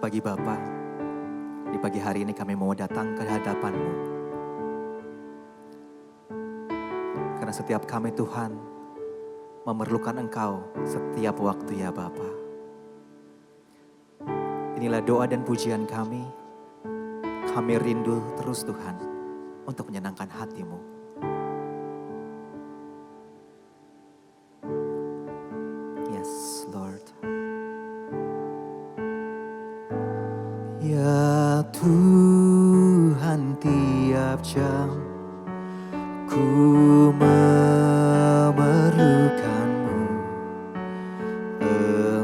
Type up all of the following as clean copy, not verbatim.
bagi Bapa, di pagi hari ini kami mau datang ke hadapan-Mu. Karena setiap kami Tuhan memerlukan Engkau setiap waktu ya Bapa. Inilah doa dan pujian kami. Kami rindu terus Tuhan untuk menyenangkan hati-Mu. Yes Lord. Ya Tuhan, tiap jam ku memerlukan-Mu.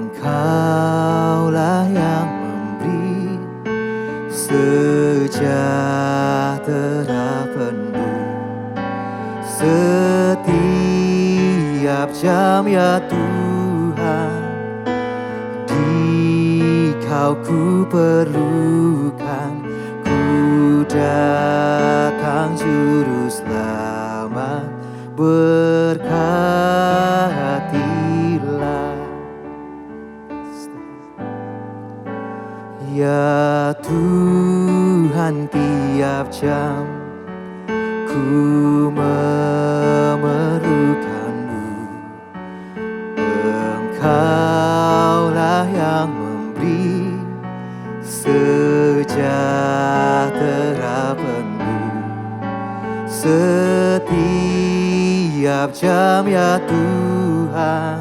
Engkaulah yang memberi sejahtera penuh setiap jam ya Tuhan. Kau ku perlukan, ku datang juru selamat, berkatilah. Ya Tuhan, tiap jam ku memerlukan-Mu. Engkaulah yang memberi sejahtera penuh setiap jam ya Tuhan.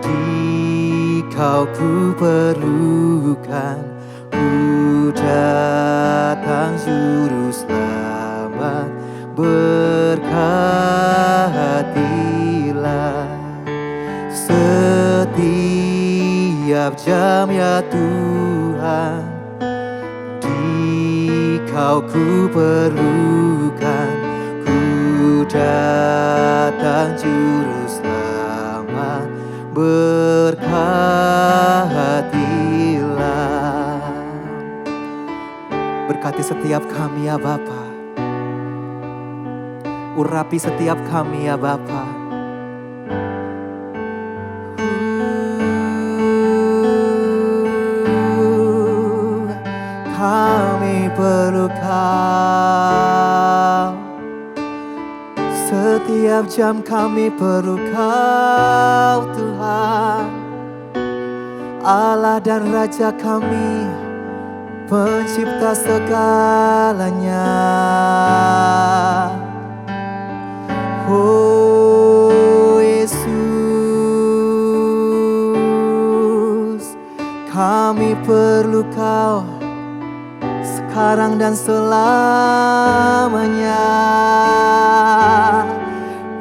Di Kau ku perlukan, ku datang juru selamat, berkatilah. Setiap jam ya Tuhan, di Kau ku perlukan, ku datang juru selamat, berkatilah. Berkati setiap kami ya Bapa, urapi setiap kami ya Bapa. Kami perlu Kau, setiap jam kami perlu Kau Tuhan. Allah dan Raja kami, pencipta segalanya. Oh Yesus, kami perlu Kau sekarang dan selamanya.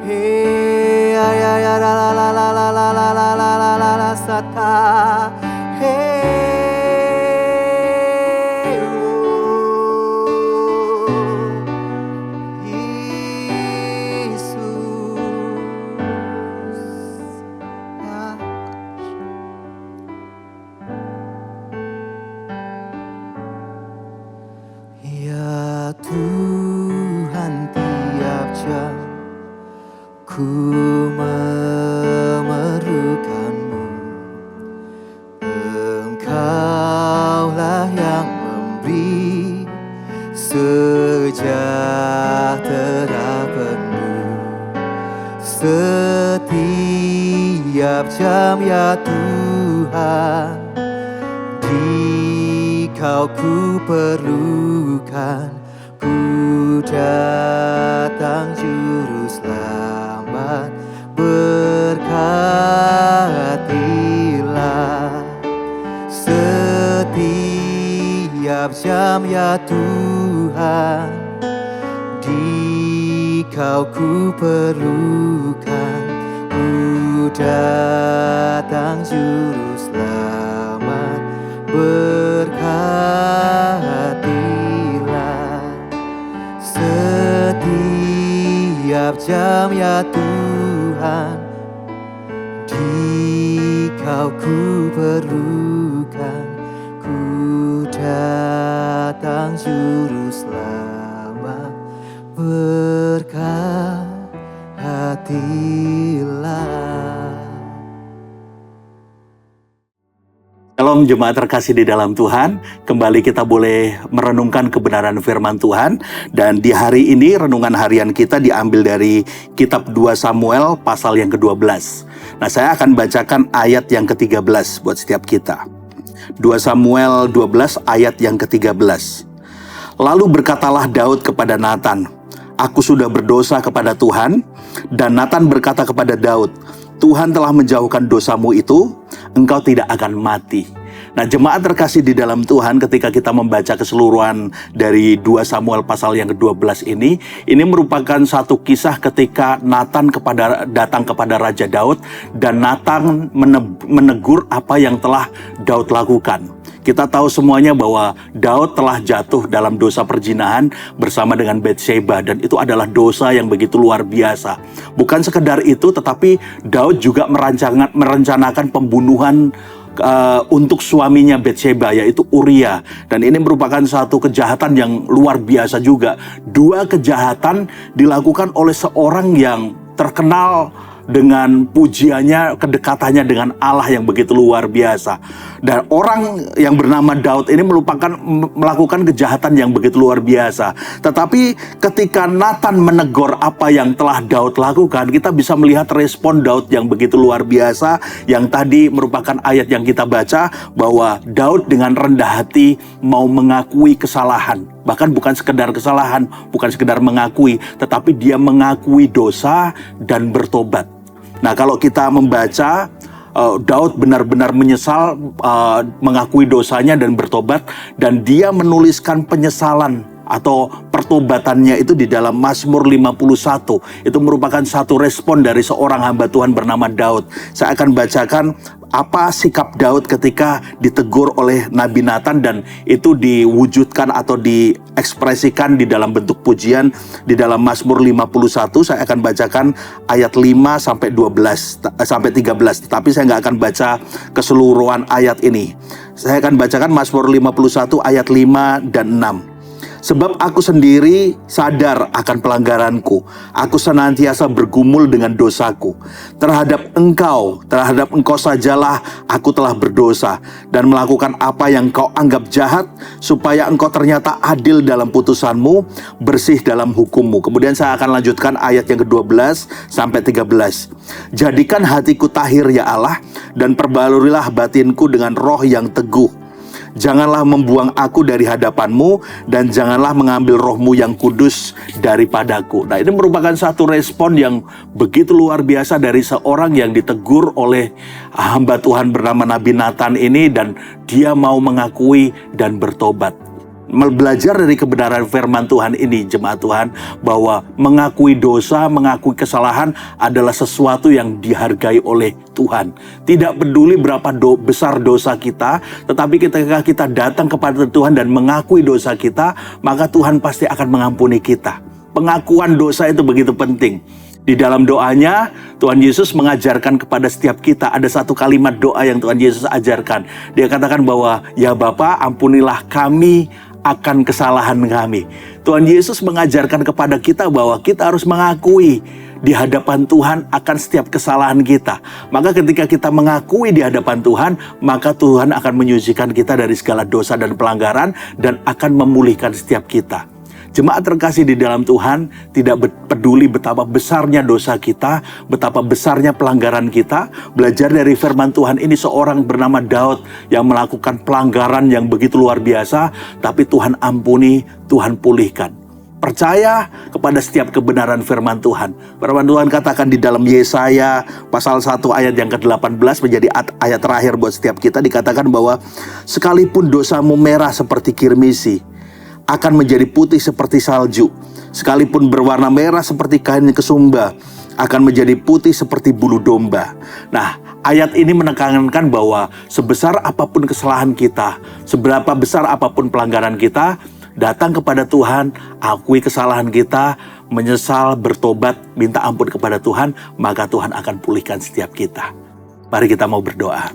Hey, ya ya la la la la la la la la la la la la sata. Hey, oh, Yesus. Ya Tuhan, tiap jam ku memerlukan-Mu. Engkaulah yang memberi sejahtera penuh setiap jam ya Tuhan. Di Kau ku perlukan, ku datang juru selamat, berkatilah. Setiap jam ya Tuhan, di Kau ku perlukan, ku datang juru selamat, berkatilah. Setiap jam ya Tuhan, di Kau ku perlukan, ku datang juru selamat, berkatilah. Shalom Shalom jemaat terkasih di dalam Tuhan. Kembali kita boleh merenungkan kebenaran firman Tuhan. Dan di hari ini renungan harian kita diambil dari kitab 2 Samuel pasal yang ke-12. Nah, saya akan bacakan ayat yang ke-13 buat setiap kita. 2 Samuel 12 ayat yang ke-13. Lalu berkatalah Daud kepada Natan, "Aku sudah berdosa kepada Tuhan." Dan Natan berkata kepada Daud, "Tuhan telah menjauhkan dosamu itu, engkau tidak akan mati." Nah, jemaat terkasih di dalam Tuhan, ketika kita membaca keseluruhan dari 2 Samuel pasal yang ke-12 ini merupakan satu kisah ketika Natan datang kepada Raja Daud, dan Natan menegur apa yang telah Daud lakukan. Kita tahu semuanya bahwa Daud telah jatuh dalam dosa perzinahan bersama dengan Batsheba, dan itu adalah dosa yang begitu luar biasa. Bukan sekedar itu, tetapi Daud juga merencanakan pembunuhan untuk suaminya Batsheba, yaitu Uria. Dan ini merupakan satu kejahatan yang luar biasa juga. Dua kejahatan dilakukan oleh seorang yang terkenal dengan pujiannya, kedekatannya dengan Allah yang begitu luar biasa. Dan orang yang bernama Daud ini melakukan kejahatan yang begitu luar biasa. Tetapi ketika Natan menegur apa yang telah Daud lakukan, kita bisa melihat respon Daud yang begitu luar biasa. Yang tadi merupakan ayat yang kita baca, bahwa Daud dengan rendah hati mau mengakui kesalahan. Bahkan bukan sekedar kesalahan, bukan sekedar mengakui, tetapi dia mengakui dosa dan bertobat. Nah, kalau kita membaca, Daud benar-benar menyesal, mengakui dosanya dan bertobat, dan dia menuliskan penyesalan atau pertobatannya itu di dalam Mazmur 51. Itu merupakan satu respon dari seorang hamba Tuhan bernama Daud. Saya akan bacakan apa sikap Daud ketika ditegur oleh Nabi Natan, dan itu diwujudkan atau diekspresikan di dalam bentuk pujian di dalam Mazmur 51. Saya akan bacakan ayat 5 sampai 13, tetapi saya nggak akan baca keseluruhan ayat ini. Saya akan bacakan Mazmur 51 ayat 5 dan 6. "Sebab aku sendiri sadar akan pelanggaranku, aku senantiasa bergumul dengan dosaku. Terhadap engkau sajalah aku telah berdosa, dan melakukan apa yang kau anggap jahat, supaya engkau ternyata adil dalam putusanmu, bersih dalam hukummu." Kemudian saya akan lanjutkan ayat yang ke-12 sampai 13. "Jadikan hatiku tahir ya Allah, dan perbalurilah batinku dengan roh yang teguh. Janganlah membuang aku dari hadapanmu, dan janganlah mengambil rohmu yang kudus daripadaku." Nah, ini merupakan satu respon yang begitu luar biasa dari seorang yang ditegur oleh hamba Tuhan bernama Nabi Natan ini, dan dia mau mengakui dan bertobat. Belajar dari kebenaran firman Tuhan ini, jemaat Tuhan, bahwa mengakui dosa, mengakui kesalahan adalah sesuatu yang dihargai oleh Tuhan. Tidak peduli berapa besar dosa kita, tetapi ketika kita datang kepada Tuhan dan mengakui dosa kita, maka Tuhan pasti akan mengampuni kita. Pengakuan dosa itu begitu penting. Di dalam doanya, Tuhan Yesus mengajarkan kepada setiap kita, ada satu kalimat doa yang Tuhan Yesus ajarkan. Dia katakan bahwa, "Ya Bapa, ampunilah kami akan kesalahan kami." Tuhan Yesus mengajarkan kepada kita bahwa kita harus mengakui di hadapan Tuhan akan setiap kesalahan kita. Maka ketika kita mengakui di hadapan Tuhan, maka Tuhan akan menyucikan kita dari segala dosa dan pelanggaran, dan akan memulihkan setiap kita. Jemaat terkasih di dalam Tuhan, tidak peduli betapa besarnya dosa kita, betapa besarnya pelanggaran kita. Belajar dari firman Tuhan ini, seorang bernama Daud yang melakukan pelanggaran yang begitu luar biasa, tapi Tuhan ampuni, Tuhan pulihkan. Percaya kepada setiap kebenaran firman Tuhan. Firman Tuhan katakan di dalam Yesaya pasal 1 ayat yang ke-18, menjadi ayat terakhir buat setiap kita, dikatakan bahwa sekalipun dosamu merah seperti kirmisi, akan menjadi putih seperti salju. Sekalipun berwarna merah seperti kain kesumba, akan menjadi putih seperti bulu domba. Nah, ayat ini menekankan bahwa sebesar apapun kesalahan kita, seberapa besar apapun pelanggaran kita, datang kepada Tuhan, akui kesalahan kita, menyesal, bertobat, minta ampun kepada Tuhan, maka Tuhan akan pulihkan setiap kita. Mari kita mau berdoa.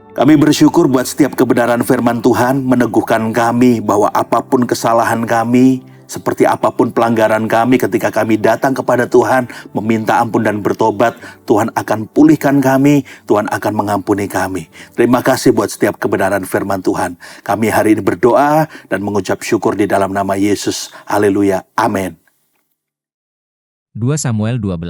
Kami bersyukur buat setiap kebenaran firman Tuhan, meneguhkan kami bahwa apapun kesalahan kami, Seperti apapun pelanggaran kami ketika kami datang kepada Tuhan, meminta ampun dan bertobat, Tuhan akan pulihkan kami, Tuhan akan mengampuni kami. Terima kasih buat setiap kebenaran firman Tuhan. Kami hari ini berdoa dan mengucap syukur di dalam nama Yesus. Haleluya. Amin. 2 Samuel 12.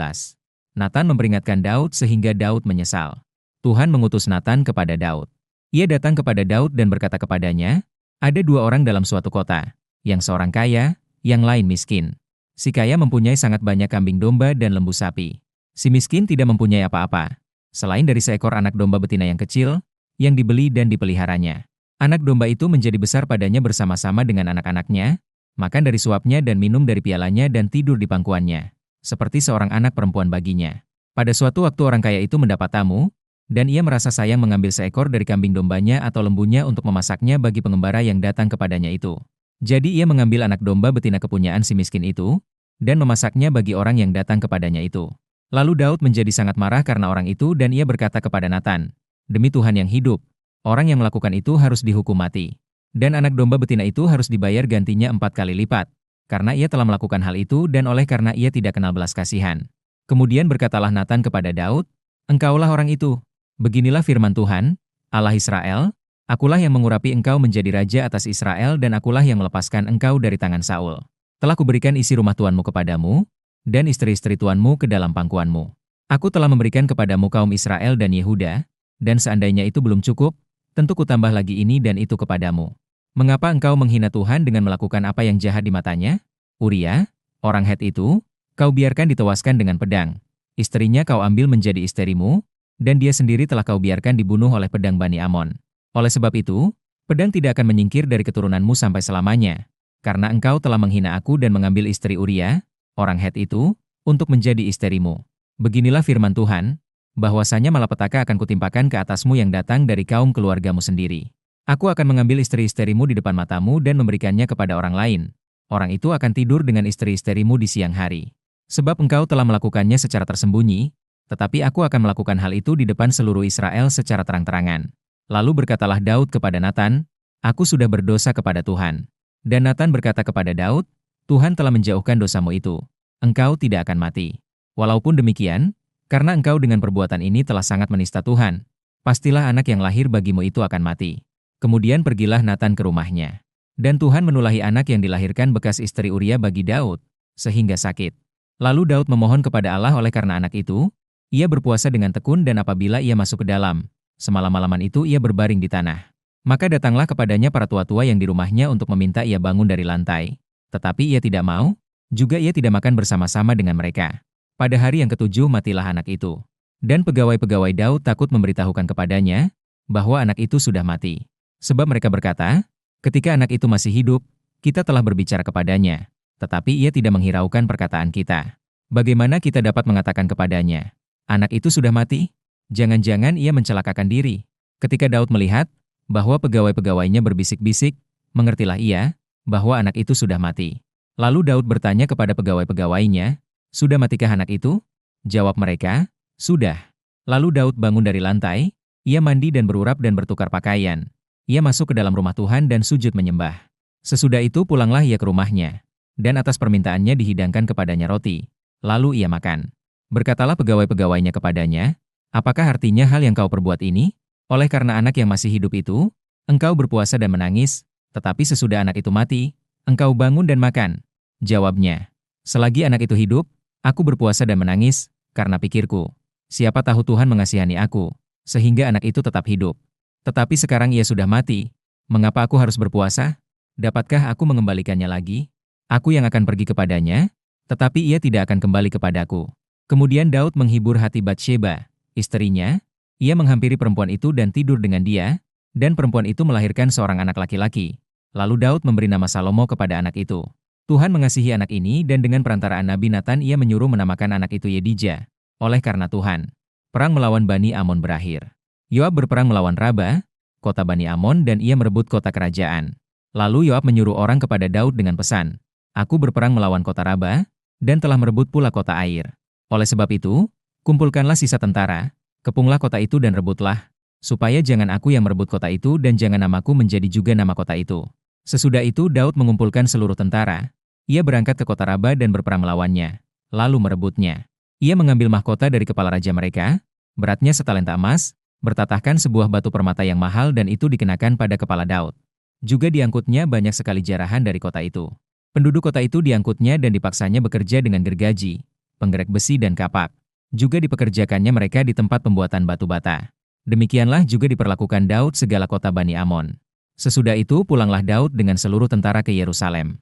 Natan memperingatkan Daud sehingga Daud menyesal. Tuhan mengutus Natan kepada Daud. Ia datang kepada Daud dan berkata kepadanya, ada 2 orang dalam suatu kota, yang seorang kaya, yang lain miskin. Si kaya mempunyai sangat banyak kambing domba dan lembu sapi. Si miskin tidak mempunyai apa-apa, selain dari seekor anak domba betina yang kecil, yang dibeli dan dipeliharanya. Anak domba itu menjadi besar padanya bersama-sama dengan anak-anaknya, makan dari suapnya dan minum dari pialanya dan tidur di pangkuannya, seperti seorang anak perempuan baginya. Pada suatu waktu orang kaya itu mendapat tamu, dan ia merasa sayang mengambil seekor dari kambing dombanya atau lembunya untuk memasaknya bagi pengembara yang datang kepadanya itu. Jadi ia mengambil anak domba betina kepunyaan si miskin itu, dan memasaknya bagi orang yang datang kepadanya itu. Lalu Daud menjadi sangat marah karena orang itu dan ia berkata kepada Natan, demi Tuhan yang hidup, orang yang melakukan itu harus dihukum mati. Dan anak domba betina itu harus dibayar gantinya 4 kali lipat, karena ia telah melakukan hal itu dan oleh karena ia tidak kenal belas kasihan. Kemudian berkatalah Natan kepada Daud, engkaulah orang itu. Beginilah firman Tuhan, Allah Israel, akulah yang mengurapi engkau menjadi raja atas Israel dan akulah yang melepaskan engkau dari tangan Saul. Telah kuberikan isi rumah tuanmu kepadamu, dan istri-istri tuanmu ke dalam pangkuanmu. Aku telah memberikan kepadamu kaum Israel dan Yehuda, dan seandainya itu belum cukup, tentu kutambah lagi ini dan itu kepadamu. Mengapa engkau menghina Tuhan dengan melakukan apa yang jahat di matanya? Uria, orang Het itu, kau biarkan ditewaskan dengan pedang. Istrinya kau ambil menjadi istrimu, dan dia sendiri telah kau biarkan dibunuh oleh pedang Bani Amon. Oleh sebab itu, pedang tidak akan menyingkir dari keturunanmu sampai selamanya, karena engkau telah menghina aku dan mengambil istri Uria, orang Het itu, untuk menjadi istrimu. Beginilah firman Tuhan, bahwasanya malapetaka akan kutimpakan ke atasmu yang datang dari kaum keluargamu sendiri. Aku akan mengambil istri-istrimu di depan matamu dan memberikannya kepada orang lain. Orang itu akan tidur dengan istri-istrimu di siang hari. Sebab engkau telah melakukannya secara tersembunyi, tetapi aku akan melakukan hal itu di depan seluruh Israel secara terang-terangan. Lalu berkatalah Daud kepada Natan, aku sudah berdosa kepada Tuhan. Dan Natan berkata kepada Daud, Tuhan telah menjauhkan dosamu itu. Engkau tidak akan mati. Walaupun demikian, karena engkau dengan perbuatan ini telah sangat menista Tuhan, pastilah anak yang lahir bagimu itu akan mati. Kemudian pergilah Natan ke rumahnya. Dan Tuhan menulahi anak yang dilahirkan bekas istri Uria bagi Daud, sehingga sakit. Lalu Daud memohon kepada Allah oleh karena anak itu, ia berpuasa dengan tekun dan apabila ia masuk ke dalam, semalam-malaman itu ia berbaring di tanah. Maka datanglah kepadanya para tua-tua yang di rumahnya untuk meminta ia bangun dari lantai. Tetapi ia tidak mau, juga ia tidak makan bersama-sama dengan mereka. Pada hari yang ke-7 matilah anak itu. Dan pegawai-pegawai Daud takut memberitahukan kepadanya, bahwa anak itu sudah mati. Sebab mereka berkata, ketika anak itu masih hidup, kita telah berbicara kepadanya, tetapi ia tidak menghiraukan perkataan kita. Bagaimana kita dapat mengatakan kepadanya, anak itu sudah mati? Jangan-jangan ia mencelakakan diri. Ketika Daud melihat bahwa pegawai-pegawainya berbisik-bisik, mengertilah ia bahwa anak itu sudah mati. Lalu Daud bertanya kepada pegawai-pegawainya, sudah matikah anak itu? Jawab mereka, sudah. Lalu Daud bangun dari lantai, ia mandi dan berurap dan bertukar pakaian. Ia masuk ke dalam rumah Tuhan dan sujud menyembah. Sesudah itu pulanglah ia ke rumahnya, dan atas permintaannya dihidangkan kepadanya roti. Lalu ia makan. Berkatalah pegawai-pegawainya kepadanya, apakah artinya hal yang kau perbuat ini? Oleh karena anak yang masih hidup itu, engkau berpuasa dan menangis, tetapi sesudah anak itu mati, engkau bangun dan makan. Jawabnya, selagi anak itu hidup, aku berpuasa dan menangis, karena pikirku, siapa tahu Tuhan mengasihani aku, sehingga anak itu tetap hidup. Tetapi sekarang ia sudah mati, mengapa aku harus berpuasa? Dapatkah aku mengembalikannya lagi? Aku yang akan pergi kepadanya, tetapi ia tidak akan kembali kepadaku. Kemudian Daud menghibur hati Batsheba, istrinya. Ia menghampiri perempuan itu dan tidur dengan dia, dan perempuan itu melahirkan seorang anak laki-laki. Lalu Daud memberi nama Salomo kepada anak itu. Tuhan mengasihi anak ini dan dengan perantaraan Nabi Natan ia menyuruh menamakan anak itu Yedija. Oleh karena Tuhan, perang melawan Bani Amon berakhir. Yoab berperang melawan Raba, kota Bani Amon dan ia merebut kota kerajaan. Lalu Yoab menyuruh orang kepada Daud dengan pesan, aku berperang melawan kota Raba, dan telah merebut pula kota Air. Oleh sebab itu, kumpulkanlah sisa tentara, kepunglah kota itu dan rebutlah, supaya jangan aku yang merebut kota itu dan jangan namaku menjadi juga nama kota itu. Sesudah itu Daud mengumpulkan seluruh tentara, Ia berangkat ke kota Raba dan berperang melawannya, lalu merebutnya. Ia mengambil mahkota dari kepala raja mereka, beratnya setalenta emas, bertatahkan sebuah batu permata yang mahal dan itu dikenakan pada kepala Daud. Juga diangkutnya banyak sekali jarahan dari kota itu. Penduduk kota itu diangkutnya dan dipaksanya bekerja dengan gergaji, penggerak besi dan kapak. Juga dipekerjakannya mereka di tempat pembuatan batu bata. Demikianlah juga diperlakukan Daud segala kota Bani Amon. Sesudah itu pulanglah Daud dengan seluruh tentara ke Yerusalem.